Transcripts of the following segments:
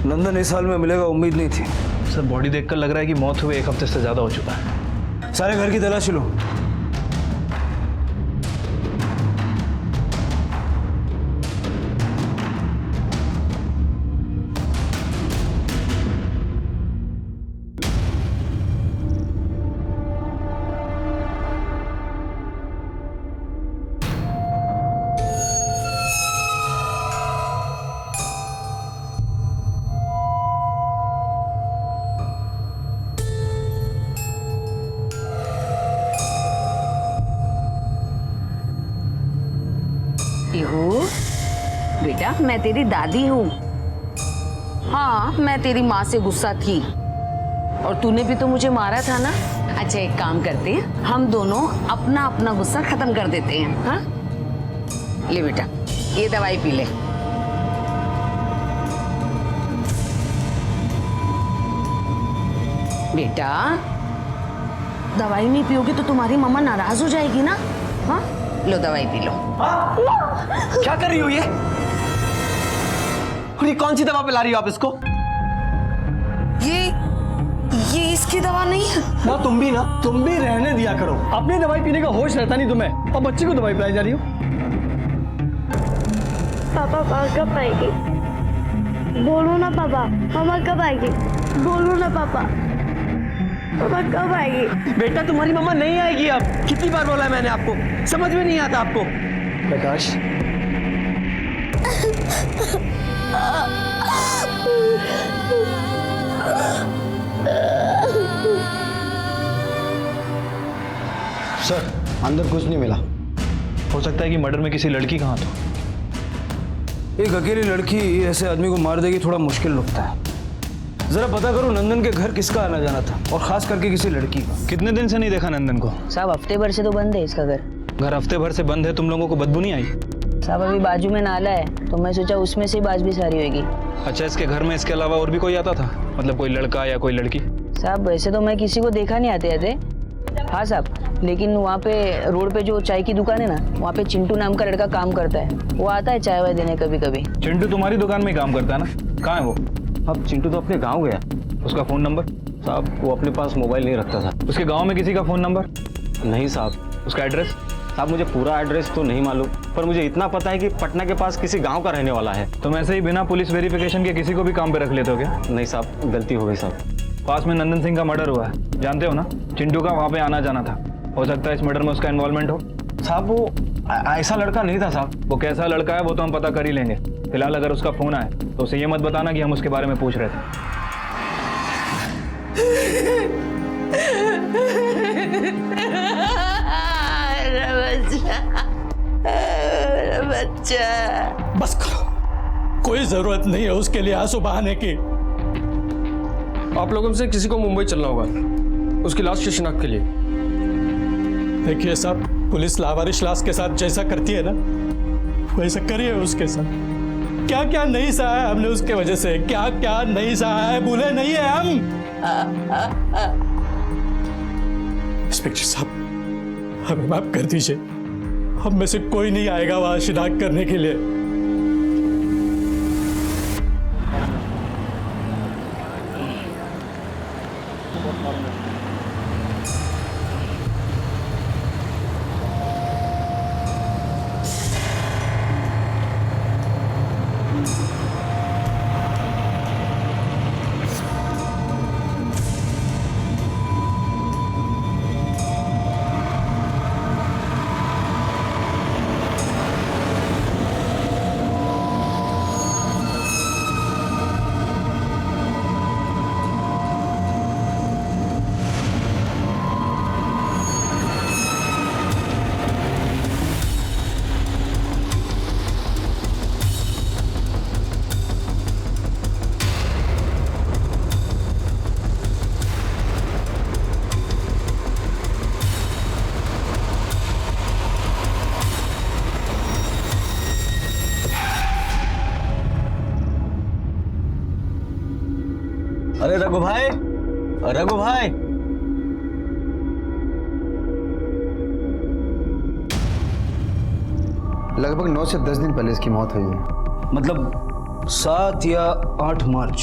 नंदन इस हाल में मिलेगा उम्मीद नहीं थी। सर बॉडी देखकर लग रहा है कि मौत हुए 1 हफ्ते से ज़्यादा हो चुका है। सारे घर की तलाशी लो। पीहू, बेटा मैं तेरी दादी हूँ। हाँ, मैं तेरी माँ से गुस्सा थी और तूने भी तो मुझे मारा था ना। अच्छा एक काम करते हैं, हम दोनों अपना अपना गुस्सा खत्म कर देते हैं। हाँ ले बेटा, ये दवाई पी ले। बेटा दवाई नहीं पियोगे तो तुम्हारी मम्मा नाराज हो जाएगी ना। हाँ लो दवाई पी लो। क्या कर रही हो ये? और ये कौन सी दवा पिला रही हो आप इसको? ये इसकी दवा नहीं है। ना तुम भी रहने दिया करो। अपनी दवाई पीने का होश रहता नहीं तुम्हें और बच्चे को दवाई पिलाई जा रही हो। पापा माँ कब आएगी? बोलो ना पापा, मामा कब आएगी? बोलो ना पापा, पापा कब आएगी? बेटा तुम्हारी मम्मा नहीं आएगी अब। कितनी बार बोला है मैंने आपको, समझ में नहीं आता आपको। प्रकाश सर अंदर कुछ नहीं मिला। हो सकता है कि मर्डर में किसी लड़की का हाथ हो। एक अकेली लड़की ऐसे आदमी को मार देगी, थोड़ा मुश्किल लगता है। जरा पता करो नंदन के घर किसका आना जाना था, और खास करके किसी लड़की का। कितने दिन से नहीं देखा नंदन को? साहब हफ्ते भर से तो बंद है इसका घर। घर हफ्ते भर से बंद है, तुम लोगों को बदबू नहीं आई? साहब अभी बाजू में नाला है तो मैं सोचा उसमें से बाज भी सारी होगी। अच्छा इसके घर में इसके अलावा और भी कोई आता था? मतलब कोई लड़का या कोई लड़की? साहब वैसे तो मैं किसी को देखा नहीं आते आते। हाँ साहब, लेकिन वहाँ पे रोड पे जो चाय की दुकान है ना, वहाँ पे चिंटू नाम का लड़का काम करता है। वो आता है चाय वाय देने कभी कभी। चिंटू तुम्हारी दुकान में काम करता है ना? कहाँ है वो? अब चिंटू तो अपने गांव गया। उसका फोन नंबर? साहब वो अपने पास मोबाइल नहीं रखता था। उसके गांव में किसी का फोन नंबर? नहीं साहब। उसका एड्रेस? साहब मुझे पूरा एड्रेस तो नहीं मालूम, पर मुझे इतना पता है कि पटना के पास किसी गांव का रहने वाला है। तुम ऐसे ही बिना पुलिस वेरिफिकेशन के किसी को भी काम पे रख लेते हो क्या? नहीं साहब, गलती हो गई साहब। पास में नंदन सिंह का मर्डर हुआ है, जानते हो ना? चिंटू का वहाँ पे आना जाना था। हो सकता है इस मर्डर में उसका इन्वॉल्वमेंट हो। साहब वो ऐसा लड़का नहीं था साहब। वो कैसा लड़का है वो तो हम पता कर ही लेंगे। फिलहाल अगर उसका फोन आए तो उसे ये मत बताना कि हम उसके बारे में पूछ रहे थे। बच्चा बस करो, कोई जरूरत नहीं है उसके लिए आंसू बहाने की। आप लोगों में से किसी को मुंबई चलना होगा उसकी लाश की शिनाख्त के लिए। देखिए साहब, पुलिस लावारिश लाश के साथ जैसा करती है ना, वैसा करिए उसके साथ। क्या क्या नहीं सहा है हमने उसके वजह से, क्या क्या नहीं सहा है, भूले नहीं है हम। इंस्पेक्टर साहब हमें माफ कर दीजिए, हम में से कोई नहीं आएगा वहां शिनाख्त करने के लिए। अरे रघु भाई, रघु भाई। लगभग 9 से 10 दिन पहले इसकी मौत हुई है। मतलब 7 या 8 मार्च।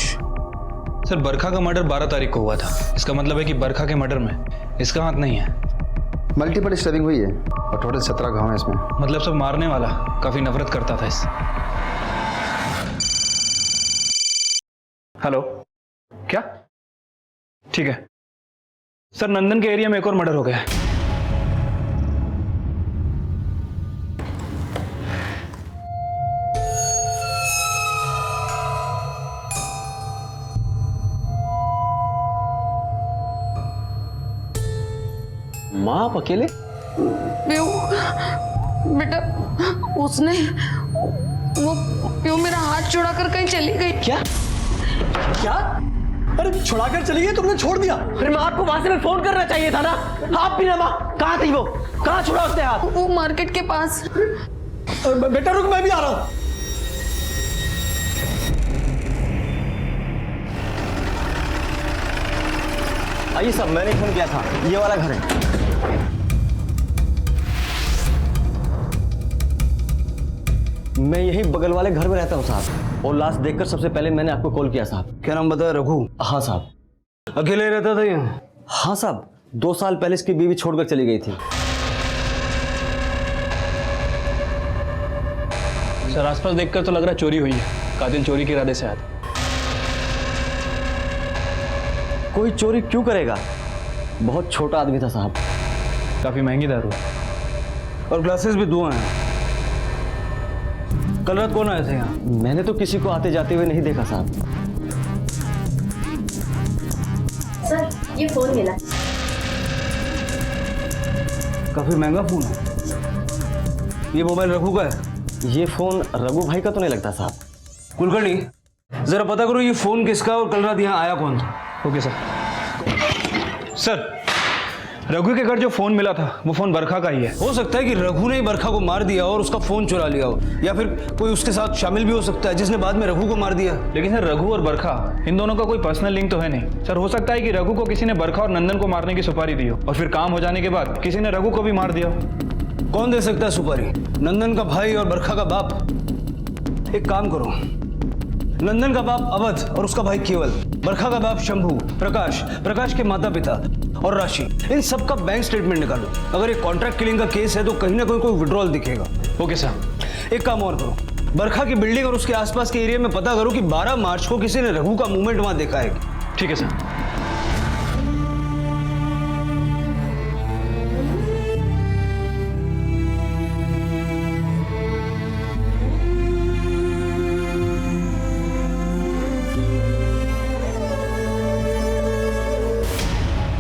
सर बरखा का मर्डर 12 तारीख को हुआ था। इसका मतलब है कि बरखा के मर्डर में इसका हाथ नहीं है। मल्टीपल स्टबिंग हुई है और टोटल 17 घाव हैं इसमें। मतलब सब मारने वाला काफी नफरत करता था इससे। हेलो, क्या? ठीक है सर, नंदन के एरिया में एक और मर्डर हो गया है। माँ आप अकेले? बेटा उसने वो प्यो मेरा हाथ छुड़ाकर कहीं चली गई। क्या? क्या? अरे छुड़ाकर चली गई, तुमने छोड़ दिया? अरे माँ, आपको वहां से मैं फोन करना चाहिए था ना। आप भी ना माँ, कहाँ थी वो? कहाँ छुड़ा उसने हाथ? वो मार्केट के पास। बेटा रुक, मैं भी आ रहा हूँ। आइए साहब, मैंने फोन किया था, ये वाला घर है। मैं यही बगल वाले घर में रहता हूँ साहब, और लाश देखकर सबसे पहले मैंने आपको कॉल किया साहब। क्या नाम बताया? रघु? हाँ साहब। अकेले रहता था यहाँ? हाँ साहब, 2 साल पहले इसकी बीवी छोड़कर चली गई थी। सर आसपास देखकर तो लग रहा है चोरी हुई है। कातिल चोरी के इरादे से आया था। कोई चोरी क्यों करेगा? बहुत छोटा आदमी था साहब। काफी महंगी दारू। और ग्लासेस भी 2 हैं। कल रात कौन आए थे यहाँ? मैंने तो किसी को आते जाते हुए नहीं देखा साहब। सर ये फोन मिला। काफी महंगा फोन है। ये मोबाइल रघु का है? ये फोन रघु भाई का तो नहीं लगता साहब। कुलकर्णी, जरा पता करो ये फोन किसका और कल रात यहाँ आया कौन था। Okay sir. सर रघु के घर जो फोन मिला था वो फोन बरखा का ही है। हो सकता है कि रघु ने ही बरखा को मार दिया और उसका फोन चुरा लिया हो, या फिर कोई उसके साथ शामिल भी हो सकता है जिसने बाद में रघु को मार दिया। लेकिन सर रघु और बरखा इन दोनों का कोई पर्सनल लिंक तो है नहीं। सर हो सकता है कि रघु को किसी ने बरखा और नंदन को मारने की सुपारी दी हो और फिर काम हो जाने के बाद किसी ने रघु को भी मार दिया हो। कौन दे सकता है सुपारी? नंदन का भाई और बरखा का बाप? एक काम करो, नंदन का बाप अवध और उसका भाई केवल, बरखा का बाप शंभू, प्रकाश के माता पिता और राशि, इन सब का बैंक स्टेटमेंट निकालो। अगर एक कॉन्ट्रैक्ट किलिंग का केस है तो कहीं ना कहीं कोई विड्रॉल दिखेगा। Okay sir. एक काम और करो, बरखा की बिल्डिंग और उसके आसपास के एरिया में पता करो कि 12 मार्च को किसी ने रघु का मूवमेंट वहां देखा है। ठीक है सर।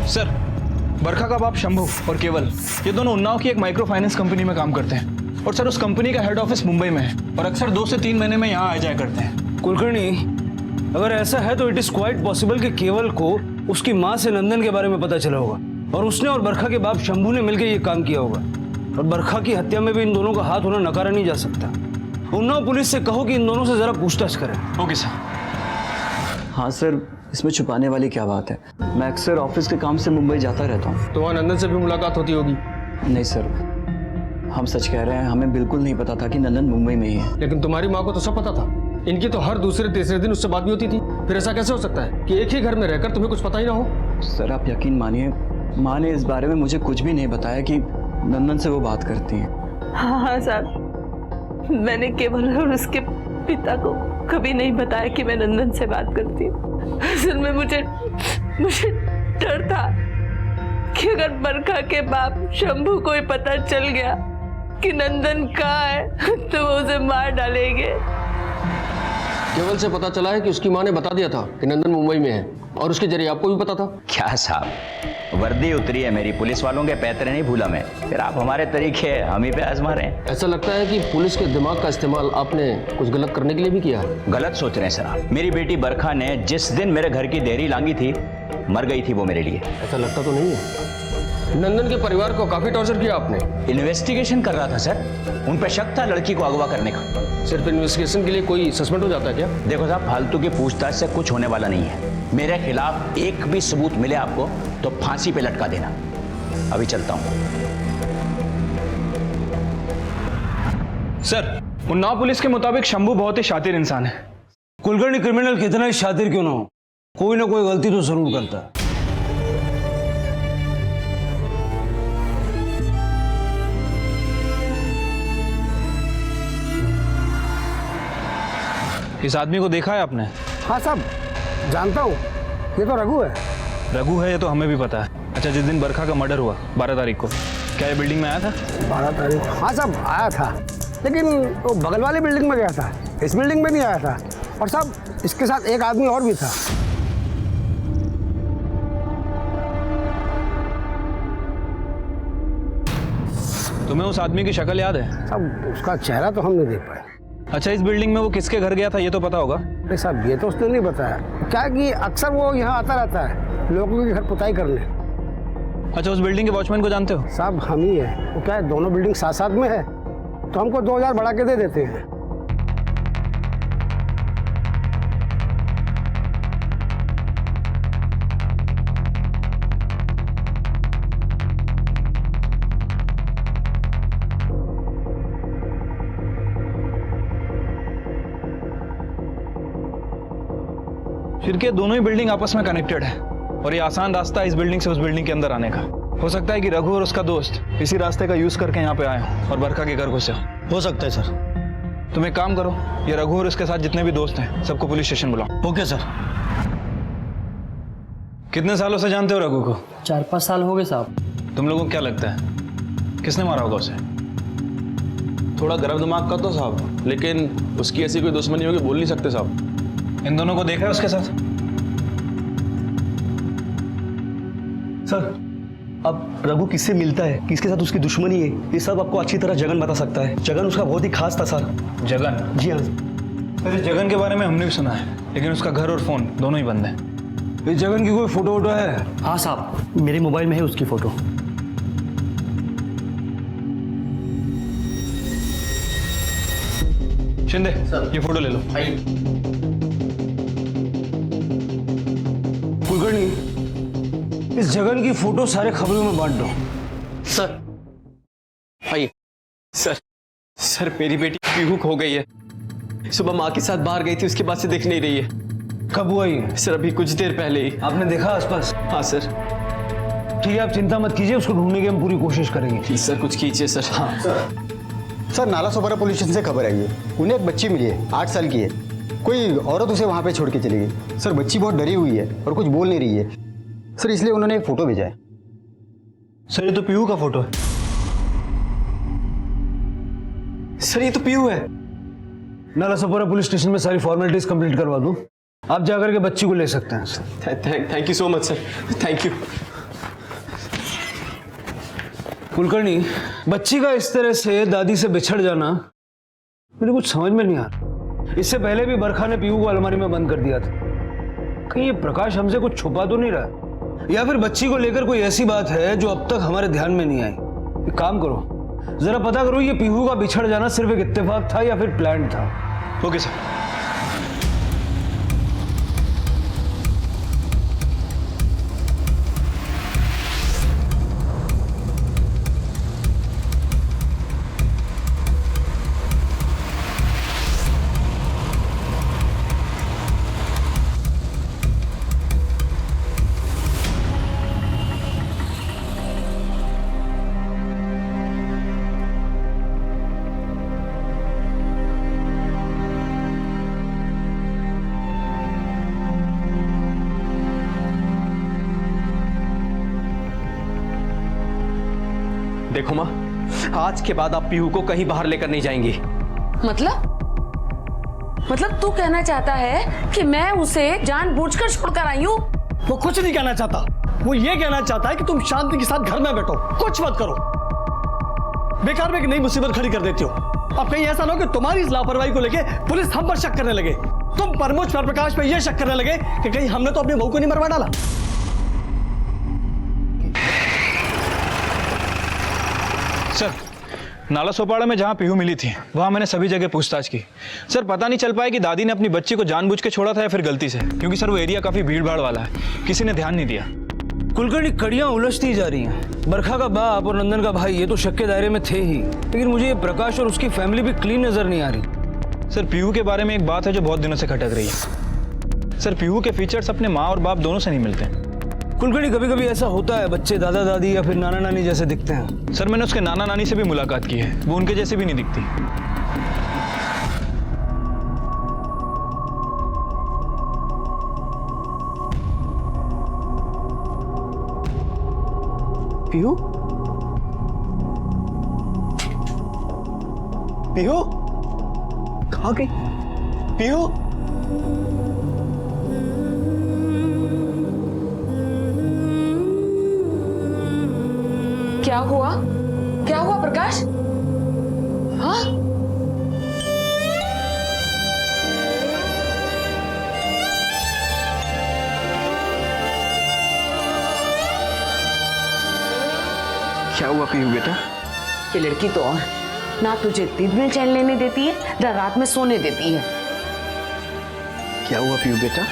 सर बरखा का बाप शंभू और केवल ये दोनों उन्नाव की एक माइक्रो फाइनेंस कंपनी में काम करते हैं और सर उस कंपनी का हेड ऑफिस मुंबई में है और अक्सर 2 से 3 महीने में यहाँ आ जाया करते हैं। कुलकर्णी, अगर ऐसा है तो इट इज क्वाइट पॉसिबल कि केवल को उसकी माँ से नंदन के बारे में पता चला होगा और उसने और बरखा के बाप शंभू ने मिलकर ये काम किया होगा। और बरखा की हत्या में भी इन दोनों का हाथ होना नकारा नहीं जा सकता। उन्नाव पुलिस से कहो कि इन दोनों से जरा पूछताछ करें। Okay sir. हाँ सर, इसमें छुपाने वाली क्या बात है? मैं अक्सर ऑफिस के काम से मुंबई जाता रहता हूँ। तो वहाँ नंदन से भी मुलाकात होती होगी? नहीं सर, हम सच कह रहे हैं, हमें बिल्कुल नहीं पता था कि नंदन मुंबई में ही है। लेकिन तुम्हारी माँ को तो सब पता था। इनकी तो हर दूसरे तीसरे दिन उससे बात भी होती थी। फिर ऐसा कैसे हो सकता है कि एक ही घर में रहकर तुम्हें कुछ पता ही ना हो? सर आप यकीन मानिए, माँ ने इस बारे में मुझे कुछ भी नहीं बताया कि नंदन से वो बात करती हैं। हाँ साहब, मैंने केवल और उसके पिता को कभी नहीं बताया कि मैं नंदन से बात करती हूँ। असल में मुझे डर था कि अगर बरखा के बाप शंभू को ही पता चल गया कि नंदन कहाँ है तो वो उसे मार डालेंगे। केवल से पता चला है कि उसकी माँ ने बता दिया था कि नंदन मुंबई में है और उसके जरिए आपको भी पता था। क्या साहब, वर्दी उतरी है मेरी, पुलिस वालों के पैतरे नहीं भूला मैं। फिर आप हमारे तरीके हम ही पे आजमा रहे हैं। ऐसा लगता है कि पुलिस के दिमाग का इस्तेमाल आपने कुछ गलत करने के लिए भी किया है। गलत सोच रहे हैं सर आप। मेरी बेटी बरखा ने जिस दिन मेरे घर की देहरी लांगी थी, मर गई थी वो मेरे लिए। ऐसा लगता तो नहीं है। नंदन के परिवार को काफी टॉर्चर किया आपने। इन्वेस्टिगेशन कर रहा था सर, उन पर शक था लड़की को अगवा करने का। सिर्फ इन्वेस्टिगेशन के लिए कोई सस्पेंड हो जाता है क्या? देखो साहब, फालतू की पूछताछ से कुछ होने वाला नहीं है। मेरे खिलाफ एक भी सबूत मिले आपको तो फांसी पे लटका देना। अभी चलता हूं। सर उन्नाव पुलिस के मुताबिक शंभू बहुत ही शातिर इंसान है। कुलकर्णी क्रिमिनल कितना ही शातिर क्यों ना हो, कोई ना कोई गलती तो जरूर करता है। इस आदमी को देखा है आपने? हाँ साहब, जानता हूँ, ये तो रघु है। रघु है ये तो हमें भी पता है। अच्छा, जिस दिन बरखा का मर्डर हुआ 12 तारीख को, क्या ये बिल्डिंग में आया था? 12 तारीख? हाँ साहब, आया था, लेकिन वो बगल वाली बिल्डिंग में गया था, इस बिल्डिंग में नहीं आया था। और साहब इसके साथ एक आदमी और भी था। तुम्हें उस आदमी की शक्ल याद है? साहब उसका चेहरा तो हम नहीं देख पाए। अच्छा, इस बिल्डिंग में वो किसके घर गया था ये तो पता होगा? अरे साहब ये तो उसने नहीं बताया। क्या है कि अक्सर वो यहाँ आता रहता है लोगों के घर पुताई करने। अच्छा, उस बिल्डिंग के वॉचमैन को जानते हो? साहब हम ही है। वो क्या है, दोनों बिल्डिंग साथ साथ में है तो हमको 2000 बढ़ा के दे देते हैं। फिर क्या दोनों ही बिल्डिंग आपस में कनेक्टेड है और ये आसान रास्ता है इस बिल्डिंग से उस बिल्डिंग के अंदर आने का। हो सकता है कि रघु और उसका दोस्त इसी रास्ते का यूज करके यहाँ पे आए हो और बरखा के घर घुसे हो सकता है सर। तुम एक काम करो, ये रघु और उसके साथ जितने भी दोस्त हैं सबको पुलिस स्टेशन बुलाओ। Okay sir. कितने सालों से जानते हो रघु को? 4-5 साल हो गए साहब। तुम लोगों को क्या लगता है किसने मारा होगा उसे? थोड़ा गर्म दिमाग का तो साहब, लेकिन उसकी ऐसी कोई दुश्मनी होगी बोल नहीं सकते साहब। इन दोनों को देखा है उसके साथ? सर अब रघु किससे मिलता है, किसके साथ उसकी दुश्मनी है, ये सब आपको अच्छी तरह जगन बता सकता है। जगन उसका बहुत ही खास था सर। जगन? जी हाँ। अरे जगन के बारे में हमने भी सुना है, लेकिन उसका घर और फोन दोनों ही बंद है। इस जगन की कोई फोटो वोटो है? हाँ साहब, मेरे मोबाइल में है उसकी फोटो। शिंदे ये फोटो ले लो। कुलकर्णी इस जगन की फोटो सारे खबरों में बांट दो। सर आइए। सर मेरी बेटी पीहू खो गई है। सुबह माँ के साथ बाहर गई थी, उसके बाद से दिख नहीं रही है। कब हुआ ये? सर अभी कुछ देर पहले ही। आपने देखा आसपास? हाँ सर। ठीक है, आप चिंता मत कीजिए, उसको ढूंढने की हम पूरी कोशिश करेंगे। प्लीज सर कुछ कीजिए सर। हाँ सर नालासोपारा पुलिस स्टेशन से खबर आई है, उन्हें एक बच्ची मिली है, 8 साल की है। कोई औरत उसे वहाँ पे छोड़ के चली गई। सर बच्ची बहुत डरी हुई है और कुछ बोल नहीं रही है सर, इसलिए उन्होंने एक फोटो भेजा है। सर ये तो पीहू का फोटो है। सर ये तो पीहू है। नालासोपारा पुलिस स्टेशन में सारी फॉर्मेलिटीज कंप्लीट करवा दूं, आप जाकर के बच्ची को ले सकते हैं। Thank you so much sir, thank you. Kulkarni, बच्ची का इस तरह से दादी से बिछड़ जाना मुझे कुछ समझ में नहीं आ रहा। इससे पहले भी बरखा ने पीहू को अलमारी में बंद कर दिया था। कहीं ये प्रकाश हमसे कुछ छुपा तो नहीं रहा, या फिर बच्ची को लेकर कोई ऐसी बात है जो अब तक हमारे ध्यान में नहीं आई। एक काम करो, जरा पता करो ये पीहू का बिछड़ जाना सिर्फ एक इत्तेफाक था या फिर प्लान था। Okay sir. देखो माँ, आज के बाद आप पीहू को कहीं बाहर लेकर नहीं जाएंगी। मतलब तू कहना चाहता है कि मैं उसे जानबूझकर छोड़कर आई हूँ? वो कुछ नहीं कहना चाहता, वो ये कहना चाहता है कि तुम शांति के साथ घर में बैठो, कुछ मत करो। बेकार में एक नई मुसीबत खड़ी कर देती हो। अब कहीं ऐसा ना हो कि तुम्हारी इस लापरवाही को लेके पुलिस हम पर शक करने लगे, तुम प्रमोद प्रकाश पे ये शक करने लगे कि कहीं हमने तो अपनी बहू को नहीं मरवा डाला। सर नालासोपारा में जहां पीहू मिली थी वहां मैंने सभी जगह पूछताछ की। सर पता नहीं चल पाया कि दादी ने अपनी बच्ची को जानबूझ के छोड़ा था या फिर गलती से, क्योंकि सर वो एरिया काफी भीड़ भाड़ वाला है, किसी ने ध्यान नहीं दिया। कुलकर्णी, कड़ियां उलझती जा रही हैं। बरखा का बाप और नंदन का भाई ये तो शक के दायरे में थे ही, लेकिन मुझे ये प्रकाश और उसकी फैमिली भी क्लीन नजर नहीं आ रही। सर पीहू के बारे में एक बात है जो बहुत दिनों से खटक रही है। सर पीहू के फीचर्स अपने माँ और बाप दोनों से नहीं मिलते। कुलकर्णी, कभी कभी ऐसा होता है, बच्चे दादा दादी या फिर नाना नानी जैसे दिखते हैं। सर मैंने उसके नाना नानी से भी मुलाकात की है, वो उनके जैसे भी नहीं दिखती। पीहू, पीहू कहाँ गई? पीहू, क्या हुआ? क्या हुआ प्रकाश? हाँ? क्या हुआ पीहू बेटा? ये लड़की तो और ना तुझे दिन में चैन लेने देती है, ना रात में सोने देती है। क्या हुआ पीहू बेटा?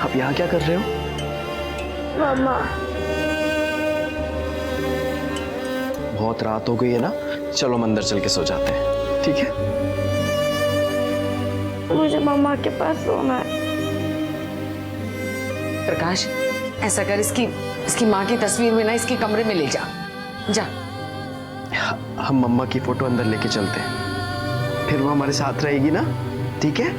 आप यहाँ क्या कर रहे हो? मामा, बहुत रात हो गई है ना, चलो हम अंदर चल के सो जाते हैं, ठीक है? मुझे मामा के पास सोना है। प्रकाश, ऐसा कर, इसकी माँ की तस्वीर में ना इसके कमरे में ले जा। जा। हम मम्मा की फोटो अंदर लेके चलते हैं, फिर वो हमारे साथ रहेगी ना, ठीक है?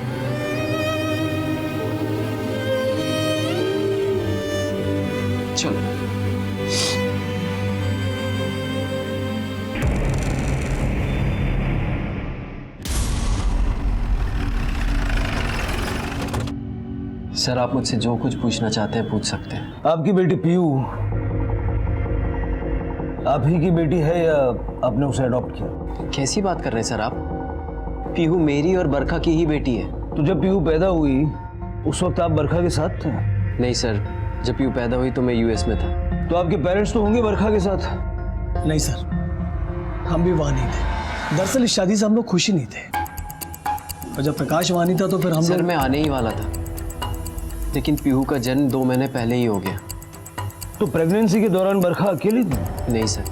चलो। सर आप मुझसे जो कुछ पूछना चाहते हैं पूछ सकते हैं। आपकी बेटी पीहू आप ही की बेटी है या आपने उसे अडॉप्ट किया? कैसी बात कर रहे हैं सर आप? पीहू मेरी और बरखा की ही बेटी है। तो जब पीहू पैदा हुई उस वक्त आप बरखा के साथ थे? नहीं सर, जब पीहू पैदा हुई तो मैं यूएस में था। तो आपके पेरेंट्स तो होंगे बरखा के साथ? नहीं सर, हम भी वहाँ नहीं थे। दरअसल इस शादी से हम लोग खुश ही नहीं थे, और जब प्रकाश वहाँ नहीं था तो फिर हम सर लोग... मैं आने ही वाला था, लेकिन पीहू का जन्म 2 महीने पहले ही हो गया। तो प्रेगनेंसी के दौरान बरखा अकेली थी? नहीं सर,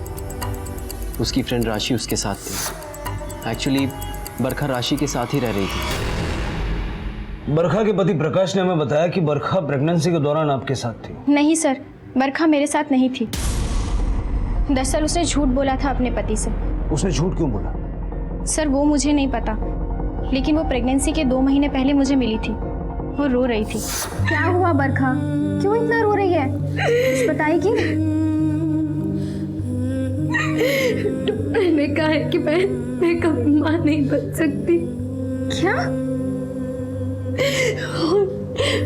उसकी फ्रेंड राशि उसके साथ थी। एक्चुअली बरखा राशि के साथ ही रह रही थी। बरखा के पति प्रकाश ने हमें बताया कि बरखा प्रेगनेंसी के दौरान आपके साथ थी। नहीं सर, बरखा मेरे साथ नहीं थी। दरअसल उसने झूठ बोला था अपने पति से। उसने झूठ क्यों बोला? सर वो मुझे नहीं पता, लेकिन वो प्रेगनेंसी के 2 महीने पहले मुझे मिली थी। वो रो रही थी। क्या हुआ बरखा, क्यों इतना रो रही है? कुछ बताएगी? मैंने कहा है कि मैं कभी माँ नहीं बन सकती। क्या?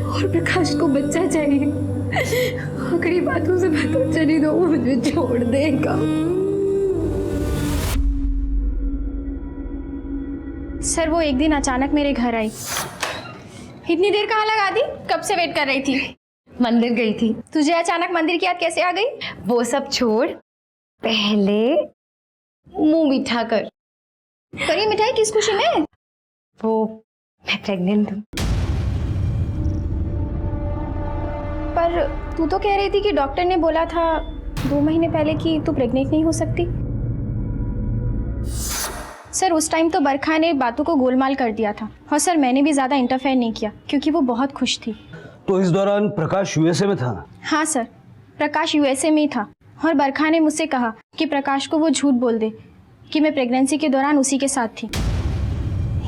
और प्रकाश को बच्चा चाहिए। अगर ये बात उसे पता चली तो वो मुझे छोड़ देगा। सर वो एक दिन अचानक मेरे घर आई। इतनी देर कहाँ लगा दी? कब से वेट कर रही थी? मंदिर गई थी। तुझे अचानक मंदिर की याद कैसे आ गई? वो सब छोड़, पहले मुंह मीठा कर। करी मिठाई किस खुशी में? वो मैं प्रेग्नेंट हूँ। पर तू तो कह रही थी कि डॉक्टर ने बोला था 2 महीने पहले कि तू प्रेग्नेंट नहीं हो सकती। सर उस टाइम तो बरखा ने बातों को गोलमाल कर दिया था, और सर मैंने भी ज़्यादा इंटरफेयर नहीं किया क्योंकि वो बहुत खुश थी। तो इस दौरान प्रकाश यूएसए में था? हाँ सर, प्रकाश यूएसए में ही था, और बरखा ने मुझसे कहा कि प्रकाश को वो झूठ बोल दे कि मैं प्रेगनेंसी के दौरान उसी के साथ थी।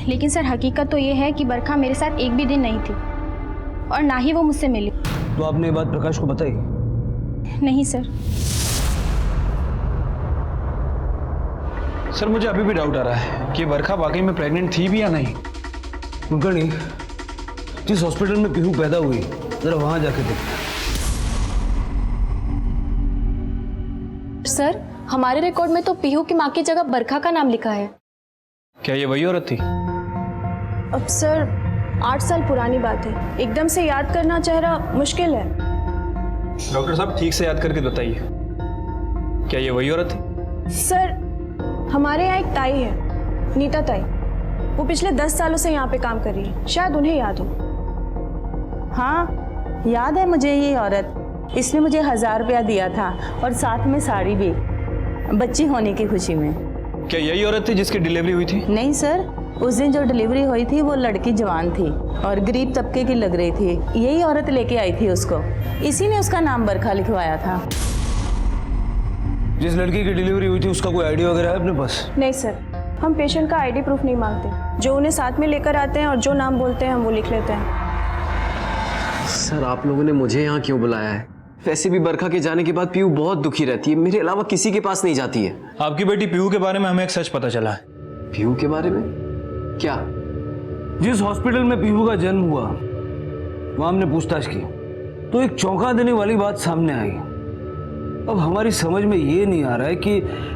लेकिन सर हकीकत तो ये है कि बरखा मेरे साथ एक भी दिन नहीं थी, और ना ही वो मुझसे मिली। तो आपने ये बात प्रकाश को बताई? नहीं सर। सर मुझे अभी भी डाउट आ रहा है कि बरखा वाकई में प्रेग्नेंट थी भी या नहीं। कुलकर्णी, जिस हॉस्पिटल में पीहू पैदा हुई जरा वहां जाके देख। सर हमारे रिकॉर्ड में तो पीहू की माँ की जगह बरखा का नाम लिखा है। क्या ये वही औरत थी? अब सर 8 साल पुरानी बात है, एकदम से याद करना चेहरा मुश्किल है। डॉक्टर साहब ठीक से याद करके बताइए, क्या ये वही औरत थी? सर हमारे यहाँ एक ताई है, नीता ताई। वो पिछले 10 सालों से यहाँ पे काम कर रही है, शायद उन्हें याद हो। हाँ याद है मुझे ये औरत। इसने मुझे 1000 रुपया दिया था और साथ में साड़ी भी, बच्ची होने की खुशी में। क्या यही औरत थी जिसकी डिलीवरी हुई थी? नहीं सर, उस दिन जो डिलीवरी हुई थी वो लड़की जवान थी और गरीब तबके की लग रही थी। यही औरत लेके आई थी उसको, इसी ने उसका नाम बरखा लिखवाया था। जिस लड़की की डिलीवरी हुई थी उसका कोई आईडी वगैरह है अपने पास? नहीं सर, हम पेशेंट का आईडी प्रूफ नहीं मांगते। जो उन्हें साथ में लेकर आते हैं और जो नाम बोलते हैं हम वो लिख लेते हैं। सर आप लोगों ने मुझे यहाँ क्यों बुलाया है? वैसे भी बरखा के जाने के बाद पीहू बहुत दुखी रहती है, मेरे अलावा किसी के पास नहीं जाती है। आपकी बेटी पीहू के बारे में हमें एक सच पता चला है। पीहू के बारे में? क्या? जिस हॉस्पिटल में पीहू का जन्म हुआ वहां हमने पूछताछ की तो एक चौंका देने वाली बात सामने आई। अब हमारी समझ में ये नहीं आ रहा है कि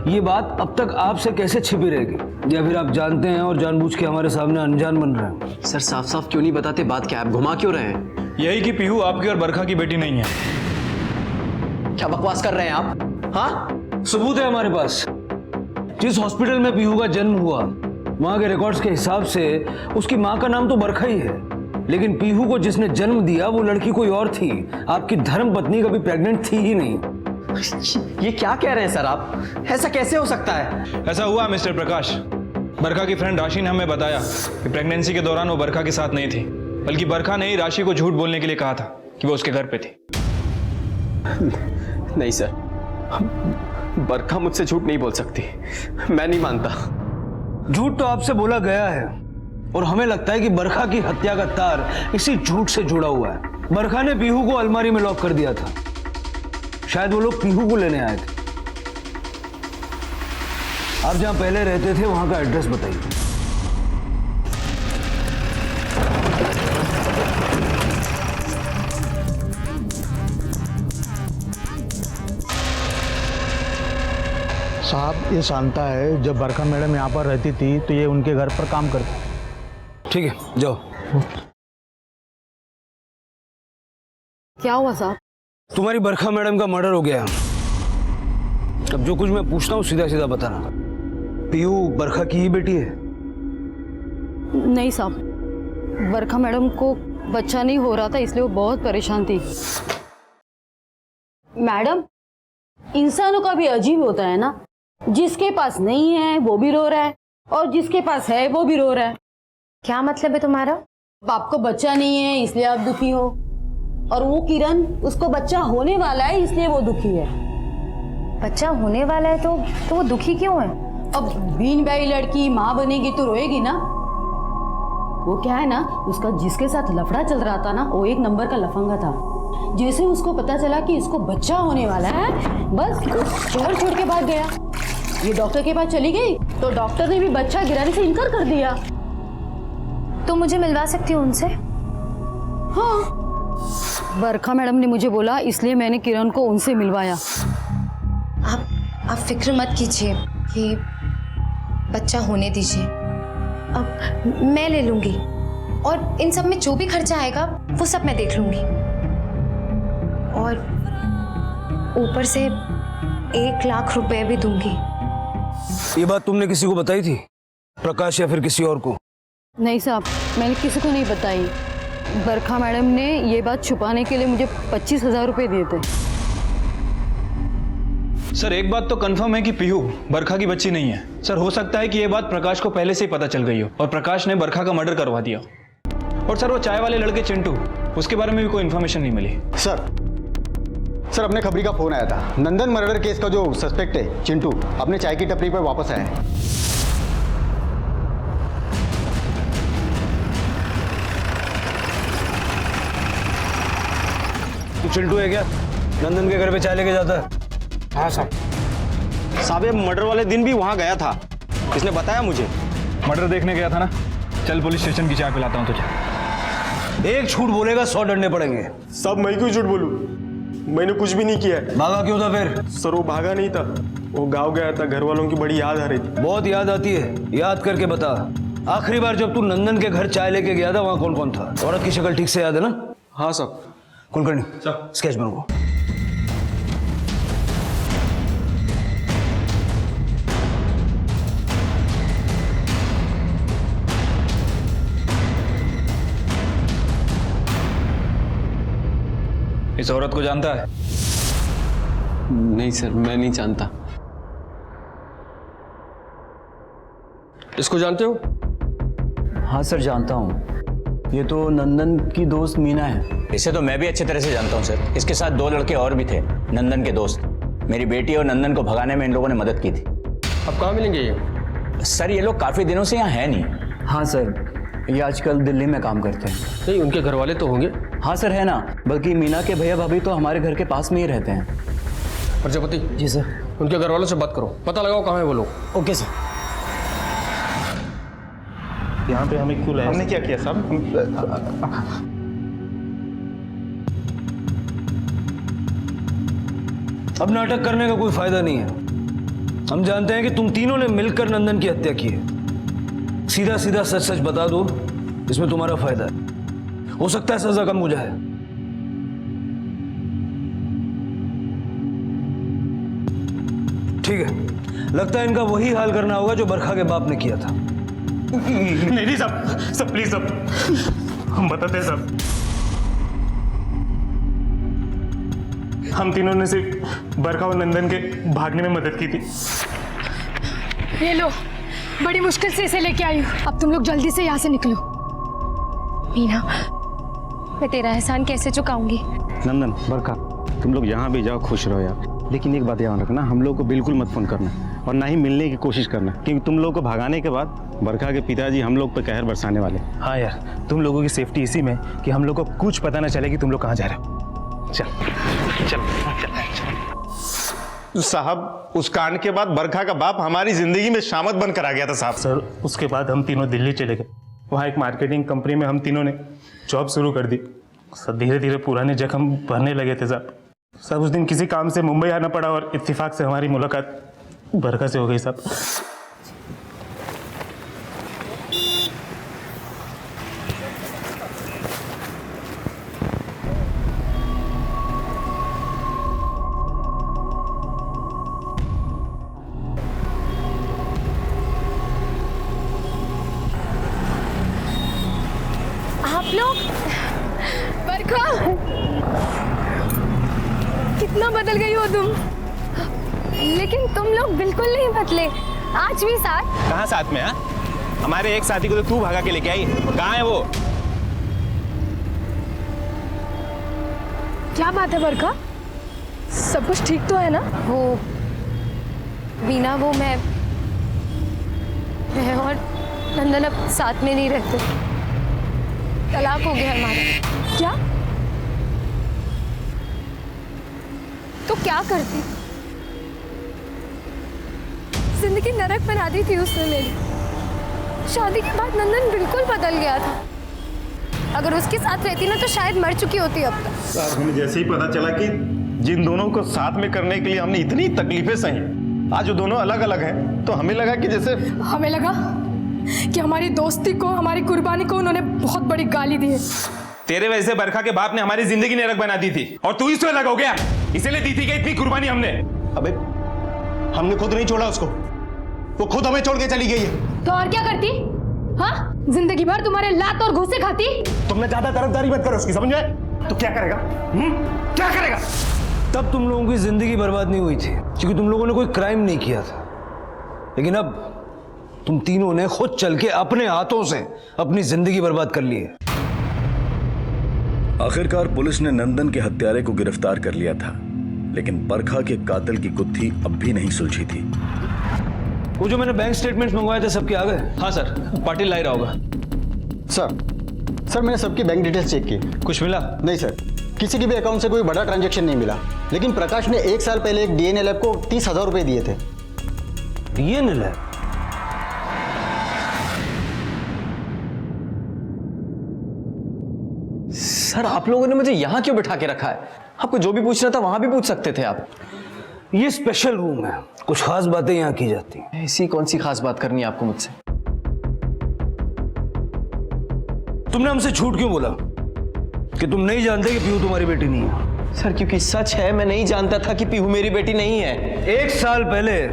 ये बात अब तक आपसे कैसे छिपी रहेगी, या फिर आप जानते हैं और जानबूझ के हमारे सामने अनजान बन रहे हैं। सर साफ साफ क्यों नहीं बताते? बात क्या, आप घुमा क्यों रहे हैं? यही कि पीहू आपकी और बरखा की बेटी नहीं है। क्या बकवास कर रहे हैं आप? हाँ, सबूत है हमारे पास। जिस हॉस्पिटल में पीहू का जन्म हुआ वहां के रिकॉर्ड्स के हिसाब से उसकी मां का नाम तो बरखा ही है, लेकिन पीहू को जिसने जन्म दिया वो लड़की कोई और थी। आपकी धर्म पत्नी कभी प्रेग्नेंट थी ही नहीं। ये क्या कह रहे हैं सर आप? ऐसा कैसे हो सकता है? ऐसा हुआ मिस्टर प्रकाश। बरखा की फ्रेंड राशि ने हमें बताया कि प्रेगनेंसी के दौरान वो बरखा के साथ नहीं थी, बल्कि बरखा ने ही राशि को झूठ बोलने के लिए कहा था कि वो उसके घर पे थी। नहीं सर, बरखा मुझसे झूठ नहीं बोल सकती, मैं नहीं मानता। झूठ तो आपसे बोला गया है और हमें लगता है कि बरखा की हत्या का तार इसी झूठ से जुड़ा हुआ है। बरखा ने पीहू को अलमारी में लॉक कर दिया था, शायद वो लोग पीहू को लेने आए थे। आप जहां पहले रहते थे वहां का एड्रेस बताइए। साहब ये शांता है, जब बरखा मैडम यहाँ पर रहती थी तो ये उनके घर पर काम करती। ठीक है जाओ। क्या हुआ साहब? तुम्हारी बरखा मैडम का मर्डर हो गया। अब जो कुछ मैं पूछता हूँ सीधा सीधा बताना। पीहू बरखा की ही बेटी है? नहीं साहब, बरखा मैडम को बच्चा नहीं हो रहा था इसलिए वो बहुत परेशान थी। मैडम, इंसानों का भी अजीब होता है ना, जिसके पास नहीं है वो भी रो रहा है और जिसके पास है वो भी रो रहा है। क्या मतलब है तुम्हारा? आपको बच्चा नहीं है इसलिए आप दुखी हो, और वो किरण, उसको बच्चा होने वाला है इसलिए वो दुखी है। बच्चा होने वाला है तो वो दुखी क्यों है? अब बीन बाई लड़की माँ बनेगी तो रोएगी ना। वो क्या है ना, उसका जिसके साथ लफड़ा चल रहा था ना वो एक नंबर का लफंगा था। जैसे उसको पता चला कि इसको बच्चा होने वाला है, बस शहर छोड़ के भाग गया। ये डॉक्टर के पास चली गई तो डॉक्टर ने भी बच्चा गिराने से इनकार कर दिया। तो मुझे मिलवा सकती हो उनसे? हाँ, बरखा मैडम ने मुझे बोला इसलिए मैंने किरण को उनसे मिलवाया। आप फिक्र मत कीजिए कि बच्चा होने दीजिए, अब मैं ले लूंगी और इन सब में जो भी खर्चा आएगा वो सब मैं देख लूंगी, और ऊपर से 1 लाख रुपए भी दूंगी। ये बात तुमने किसी को बताई थी, प्रकाश या फिर किसी और को? नहीं साहब, मैंने किसी को नहीं बताई। बरखा मैडम ने ये बात छुपाने के लिए मुझे 25,000 रुपए दिए थे। सर एक बात तो कंफर्म है कि पीहू बरखा की बच्ची नहीं है। सर हो सकता है कि ये बात प्रकाश को पहले से ही पता चल गई हो और प्रकाश ने बरखा का मर्डर करवा दिया। और सर वो चाय वाले लड़के चिंटू, उसके बारे में भी कोई इन्फॉर्मेशन नहीं मिली। सर अपने खबरी का फोन आया था। नंदन मर्डर केस का जो सस्पेक्ट है चिंटू अपने चाय की टपरी पर वापस आया है। तू चिंटू है क्या? नंदन के घर पे चाय लेके जाता है? हाँ साहब, ये मर्डर वाले दिन भी वहाँ गया था, इसने बताया मुझे। मर्डर देखने गया था ना? चल पुलिस स्टेशन की चाय पिलाता हूँ तुझे। एक झूठ बोलेगा 100 डंडे पड़ेंगे। सब मैं क्यों झूठ बोलूं? मैंने कुछ भी नहीं किया है। भागा क्यों था फिर? सर वो भागा नहीं था, वो गाँव गया था, घर वालों की बड़ी याद आ रही थी। बहुत याद आती है, याद करके बता। आखिरी बार जब तू नंदन के घर चाय लेके गया था वहां कौन कौन था? औरत की शक्ल ठीक से याद है ना? हाँ साहब। कुलकर्णी स्केच बनाओ। इस औरत को जानता है? नहीं सर, मैं नहीं जानता। इसको जानते हो? हाँ सर, जानता हूँ। ये तो नंदन की दोस्त मीना है। इसे तो मैं भी अच्छी तरह से जानता हूँ सर। इसके साथ 2 लड़के और भी थे, नंदन के दोस्त। मेरी बेटी और नंदन को भगाने में इन लोगों ने मदद की थी। अब कहाँ मिलेंगे ये? सर ये लोग काफ़ी दिनों से यहाँ है नहीं। हाँ सर, ये आजकल दिल्ली में काम करते हैं। नहीं, उनके घर वाले तो होंगे। हाँ सर, है ना। बल्कि मीना के भैया भाभी तो हमारे घर के पास में ही रहते हैं। प्रजापति जी सर, उनके घर वालों से बात करो, पता लगाओ कहाँ है वो लोग। Okay sir. यहाँ पे हमें क्यों लाया? हमने क्या किया साहब? अब नाटक करने का कोई फायदा नहीं है। हम जानते हैं कि तुम तीनों ने मिलकर नंदन की हत्या की है। सीधा सीधा सच सच बता दो, इसमें तुम्हारा फायदा है। हो सकता है सजा कम हो जाए। ठीक है, लगता है इनका वही हाल करना होगा जो बरखा के बाप ने किया था। नहीं सब प्लीज सब हम बताते हैं सब। हम तीनों ने सिर्फ बरखा और नंदन के भागने में मदद की थी। ये लो, बड़ी मुश्किल से इसे लेके आई हूँ। अब तुम लोग जल्दी से यहाँ से निकलो। मीना, मैं तेरा एहसान कैसे चुकाऊंगी? नंदन, बरखा, तुम लोग जहाँ भी जाओ खुश रहो यार। लेकिन एक बात ध्यान रखना, हम लोग को बिल्कुल मत फोन करना और ना ही मिलने की कोशिश करना, क्योंकि तुम लोग को भगाने के बाद बरखा के पिताजी हम लोग पर कहर बरसाने वाले। हाँ यार, तुम लोगों की सेफ्टी इसी में कि हम लोग को कुछ पता ना चले कि तुम लोग कहाँ जा रहे हो। चल चल साहब, उस कांड के बाद बरखा का बाप हमारी जिंदगी में शामत बनकर आ गया था साहब। सर, उसके बाद हम तीनों दिल्ली चले गए। वहाँ एक मार्केटिंग कंपनी में हम तीनों ने जॉब शुरू कर दी। सर, धीरे धीरे पुराने जख्म भरने लगे थे साहब। सब उस दिन किसी काम से मुंबई आना पड़ा और इत्तेफाक से हमारी मुलाकात बरखा से हो गई साहब। आप लोग, बरखा, कितना बदल गई हो तुम। लेकिन तुम लोग बिल्कुल नहीं बदले, आज भी साथ। कहाँ साथ में? हमारे एक साथी को तो तू भगा के लेके आई, कहाँ है वो? क्या बात है बरखा, सब कुछ ठीक तो है ना? वो मीना, वो मैं और नंदन अब साथ में नहीं रहते। तलाक हो गया हमारा। क्या? तो क्या करती? जिंदगी नरक बना दी थी उसने मेरी। शादी के बाद नंदन बिल्कुल बदल गया था। अगर उसके साथ रहती ना तो शायद मर चुकी होती अब तक। साहब, हमें जैसे ही पता चला कि जिन दोनों को साथ में करने के लिए हमने इतनी तकलीफें सही, आज वो दोनों अलग अलग हैं, तो हमें लगा कि जैसे हमें लगा कि हमारी दोस्ती को, हमारी कुर्बानी को उन्होंने बहुत बड़ी गाली दी है। तेरे वजह से बरखा के बाप ने हमारी जिंदगी नरक बना दी थी और तू इससे अलग हो गया। इसीलिए दी थी कि इतनी कुर्बानी हमने। अबे, हमने खुद नहीं छोड़ा उसको, वो खुद हमें छोड़ के चली गई है। तो और क्या करती? हाँ, जिंदगी भर तुम्हारे लात और घूसे खाती। तुमने ज्यादा तरफदारी मत करो उसकी, समझ में? तो क्या करेगा? क्या करेगा? तब तुम लोगों की जिंदगी बर्बाद नहीं हुई थी क्योंकि तुम लोगों ने कोई क्राइम नहीं किया था। लेकिन अब तुम तीनों ने खुद चल के अपने हाथों से अपनी जिंदगी बर्बाद कर ली है। आखिरकार पुलिस ने नंदन के हत्यारे को गिरफ्तार कर लिया था, लेकिन बरखा के कातिल की गुत्थी अब भी नहीं सुलझी थी। वो जो मैंने बैंक स्टेटमेंट्स मंगवाए थे सबके आ गए? हाँ सर, पाटिल ला रहा होगा। सर मैंने सबकी बैंक डिटेल्स चेक की। कुछ मिला? नहीं सर, किसी के भी अकाउंट से कोई बड़ा ट्रांजैक्शन नहीं मिला। लेकिन प्रकाश ने 1 साल पहले एक डीएनए लैब को 30,000 रुपए दिए थे। DNA lab? सर, आप लोगों ने मुझे यहाँ क्यों बिठा के रखा है? आपको जो भी पूछना था वहां भी पूछ सकते थे आप। ये स्पेशल रूम है, कुछ खास बातें यहाँ की जाती हैं। ऐसी कौन सी खास बात करनी है आपको मुझसे? तुमने हमसे झूठ क्यों बोला कि तुम नहीं जानते कि पीहू तुम्हारी बेटी नहीं है? सर, क्योंकि सच है, मैं नहीं जानता था कि पीहू मेरी बेटी नहीं है। 1 साल पहले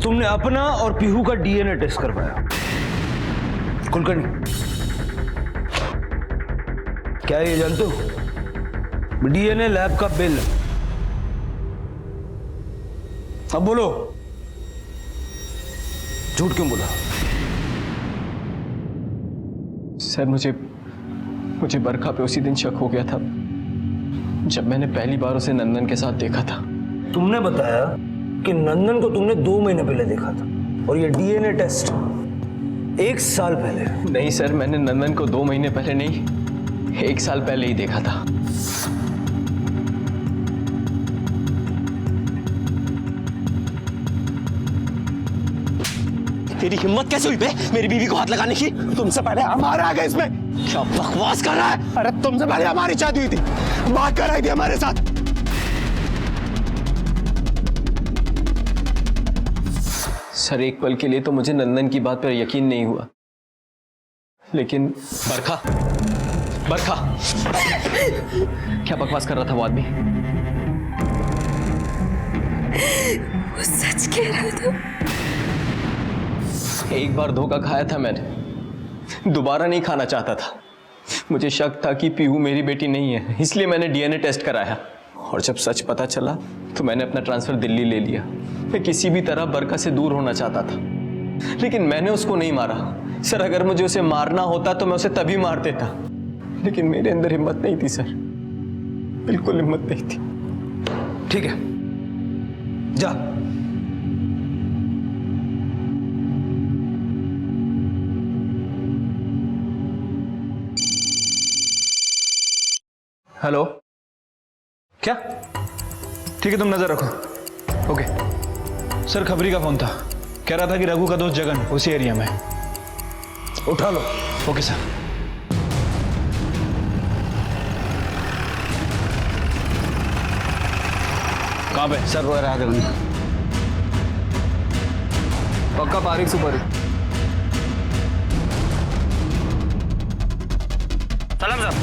तुमने अपना और पीहू का डीएनए टेस्ट करवाया। कुलकर्णी, क्या ये जानते हो? डीएनए लैब का बिल। अब बोलो, झूठ क्यों बोला? सर मुझे बरखा पे उसी दिन शक हो गया था जब मैंने पहली बार उसे नंदन के साथ देखा था। तुमने बताया कि नंदन को तुमने 2 महीने पहले देखा था और ये डीएनए टेस्ट 1 साल पहले। नहीं सर, मैंने नंदन को 2 महीने पहले नहीं 1 साल पहले ही देखा था। तेरी हिम्मत कैसे हुई बे मेरी बीवी को हाथ लगाने की? तुमसे पहले हमारा आ गया इसमें। क्या बकवास कर रहा है? अरे तुमसे पहले हमारी शादी हुई थी, बात कराई थी हमारे साथ। सर एक पल के लिए तो मुझे नंदन की बात पर यकीन नहीं हुआ, लेकिन बरखा क्या बकवास कर रहा था वो आदमी? वो सच कह रहा था। एक बार धोखा खाया था मैंने, दोबारा नहीं खाना चाहता था। मुझे शक था कि पीहू मेरी बेटी नहीं है, इसलिए मैंने डीएनए टेस्ट कराया। और जब सच पता चला तो मैंने अपना ट्रांसफर दिल्ली ले लिया। मैं किसी भी तरह बरखा से दूर होना चाहता था, लेकिन मैंने उसको नहीं मारा। सर अगर मुझे उसे मारना होता तो मैं उसे तभी मार देता, लेकिन मेरे अंदर हिम्मत नहीं थी सर, बिल्कुल हिम्मत नहीं थी। ठीक है, जा। हेलो, क्या? ठीक है, तुम नजर रखो। ओके सर, खबरी का फोन था, कह रहा था कि रघु का दोस्त जगन उसी एरिया में। उठा लो। Okay sir. कहाँ पे? सर वो रहा था पक्का पारिक सुपर। सलाम साहब।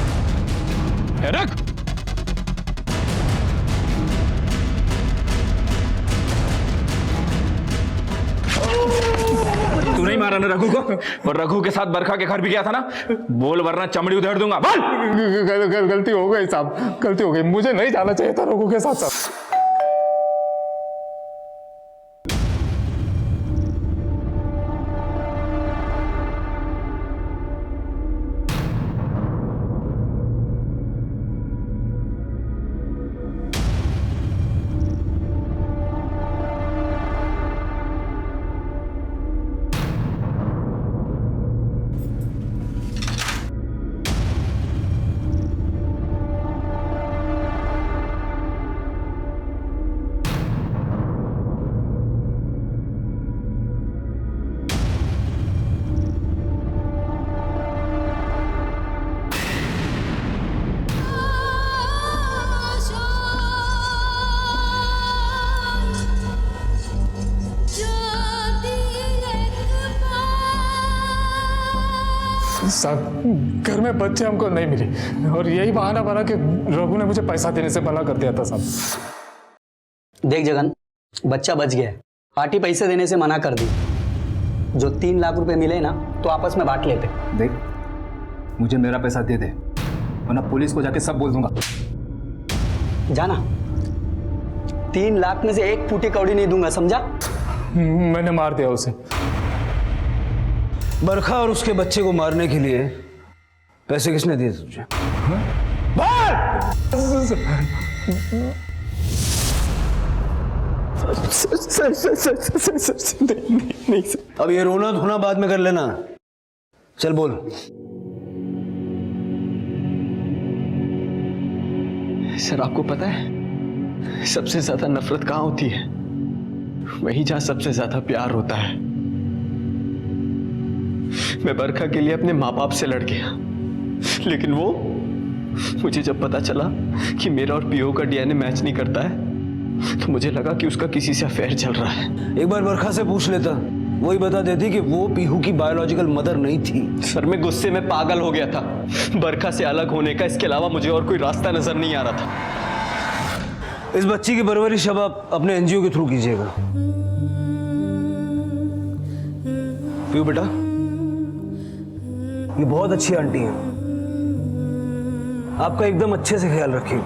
रख। तू नहीं मारा ना रघु को? और रघु के साथ बरखा के घर भी गया था ना? बोल वरना चमड़ी उधेड़ दूंगा। बोल। गलती हो गई साहब, गलती हो गई, मुझे नहीं जाना चाहिए था रघु के साथ साहब। साहब घर में बच्चे हमको नहीं मिले और यही बहाना बना कि रघु ने मुझे पैसा देने से मना कर दिया था साहब। देख जगन, बच्चा बच गया है, पार्टी पैसे देने से मना कर दी। जो 3 लाख रुपए मिले ना तो आपस में बांट लेते। देख, मुझे मेरा पैसा दे दे वरना पुलिस को जाके सब बोल दूंगा। जाना, 3 लाख में से 1 फूटी कौड़ी नहीं दूंगा, समझा? मैंने मार दिया उसे। बरखा और उसके बच्चे को मारने के लिए पैसे किसने दिए तुझे? नहीं सर। अब ये रोना धोना बाद में कर लेना, चल बोल। सर आपको पता है सबसे ज्यादा नफरत कहाँ होती है? वही जहां सबसे ज्यादा प्यार होता है। मैं बरखा के लिए अपने माँ बाप से लड़ गया, लेकिन वो मुझे जब पता चला कि मेरा और पीओ का डीएनए मैच नहीं करता है तो मुझे लगा कि उसका किसी से अफेयर चल रहा है। एक बार बरखा से पूछ लेता, वही बता देती कि वो पीहू की बायोलॉजिकल मदर नहीं थी। सर मैं गुस्से में पागल हो गया था। बरखा से अलग होने का इसके अलावा मुझे और कोई रास्ता नजर नहीं आ रहा था। इस बच्ची की परवरिश अब आप अपने एनजीओ के थ्रू कीजिएगा। पीहू बेटा, ये बहुत अच्छी आंटी है, आपका एकदम अच्छे से ख्याल रखिए।